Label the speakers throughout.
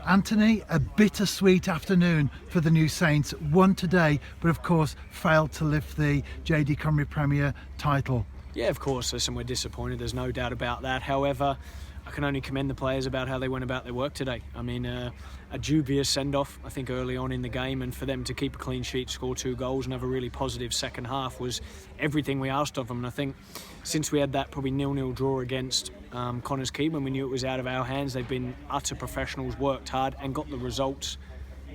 Speaker 1: Anthony, a bittersweet afternoon for the New Saints. Won today, but of course failed to lift the JD Cymru Premier title.
Speaker 2: Yeah, of course. Listen, we're disappointed. There's no doubt about that. However, I can only commend the players about how they went about their work today. I mean, a dubious send-off, I think, early on in the game, and for them to keep a clean sheet, score 2 goals and have a really positive second half was everything we asked of them. And I think since we had that probably 0-0 draw against Connors Quay, when we knew it was out of our hands, they've been utter professionals, worked hard and got the results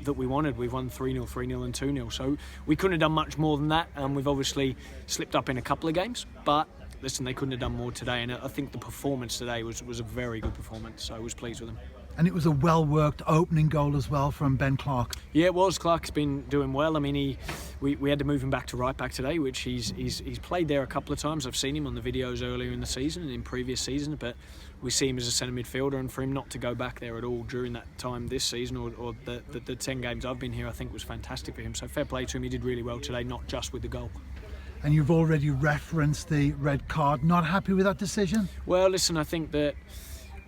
Speaker 2: that we wanted. We've won 3-0, 3-0 and 2-0. So we couldn't have done much more than that. We've obviously slipped up in a couple of games, but listen, they couldn't have done more today, and I think the performance today was a very good performance, so I was pleased with them.
Speaker 1: And it was a well-worked opening goal as well from Ben Clark.
Speaker 2: Yeah, it was. Clark's been doing well. I mean, we had to move him back to right back today, which he's played there a couple of times. I've seen him on the videos earlier in the season and in previous seasons, but we see him as a centre midfielder, and for him not to go back there at all during that time this season or the 10 games I've been here, I think was fantastic for him. So fair play to him. He did really well today, not just with the goal.
Speaker 1: And you've already referenced the red card. Not happy with that decision?
Speaker 2: Well, listen, I think that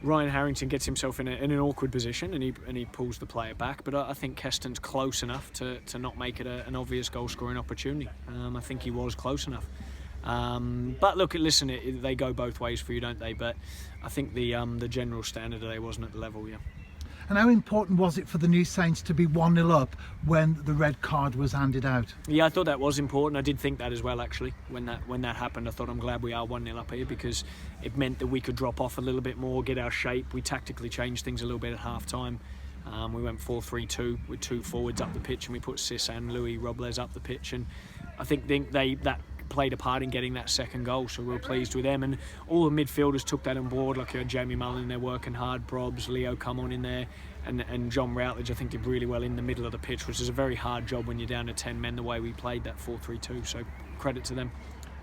Speaker 2: Ryan Harrington gets himself in an awkward position and he pulls the player back. But I think Keston's close enough to not make it an obvious goal-scoring opportunity. I think he was close enough. But look, listen, they go both ways for you, don't they? But I think the general standard today wasn't at the level, yeah.
Speaker 1: And how important was it for the New Saints to be 1-0 up when the red card was handed out?
Speaker 2: Yeah, I thought that was important. I did think that as well, actually. When that happened, I thought I'm glad we are 1-0 up here, because it meant that we could drop off a little bit more, get our shape. We tactically changed things a little bit at half-time. We went 4-3-2 with 2 forwards up the pitch, and we put Sis and Louis Robles up the pitch. And I think that played a part in getting that second goal, so we were pleased with them. And all the midfielders took that on board, like Jamie Mullen, they're working hard, Probs, Leo come on in there, and John Routledge I think did really well in the middle of the pitch, which is a very hard job when you're down to 10 men the way we played that 4-3-2, so credit to them.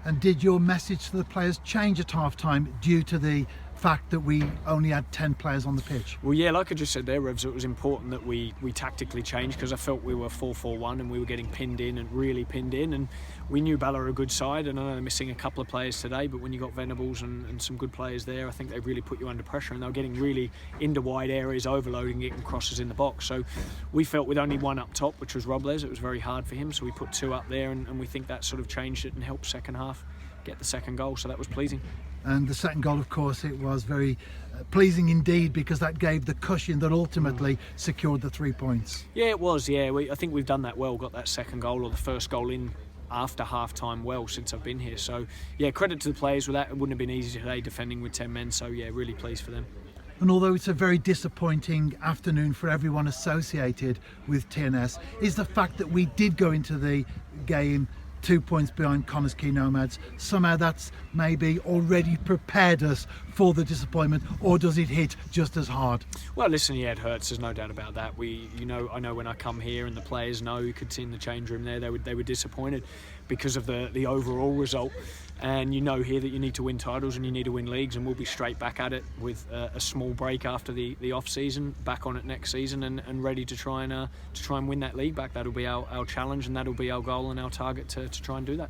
Speaker 1: And did your message to the players change at half-time due to the fact that we only had 10 players on the pitch?
Speaker 2: Well, yeah, like I just said there, Revs, it was important that we tactically changed, because I felt we were 4-4-1 and we were getting pinned in and really pinned in, and we knew Bala are a good side, and I know they're missing a couple of players today, but when you got Venables and some good players there, I think they really put you under pressure, and they were getting really into wide areas, overloading, getting crosses in the box. So we felt with only one up top, which was Robles, it was very hard for him, so we put 2 up there, and we think that sort of changed it and helped second half get the second goal, so that was pleasing.
Speaker 1: And the second goal, of course, it was very pleasing indeed, because that gave the cushion that ultimately secured the 3 points.
Speaker 2: Yeah, it was. Yeah, I think we've done that well, got that second goal or the first goal in after half-time well since I've been here. So, yeah, credit to the players with that. It wouldn't have been easy today defending with 10 men, so, yeah, really pleased for them.
Speaker 1: And although it's a very disappointing afternoon for everyone associated with TNS, is the fact that we did go into the game 2 points behind Connors Quay Nomads. Somehow that's maybe already prepared us for the disappointment, or does it hit just as hard?
Speaker 2: Well, listen, yeah, it hurts. There's no doubt about that. I know when I come here, and the players know, you could see in the change room there, they were disappointed because of the overall result. And you know here that you need to win titles and you need to win leagues, and we'll be straight back at it with a small break after the off season, back on it next season, and ready to try and win that league back. That'll be our challenge, and that'll be our goal and our target to try and do that.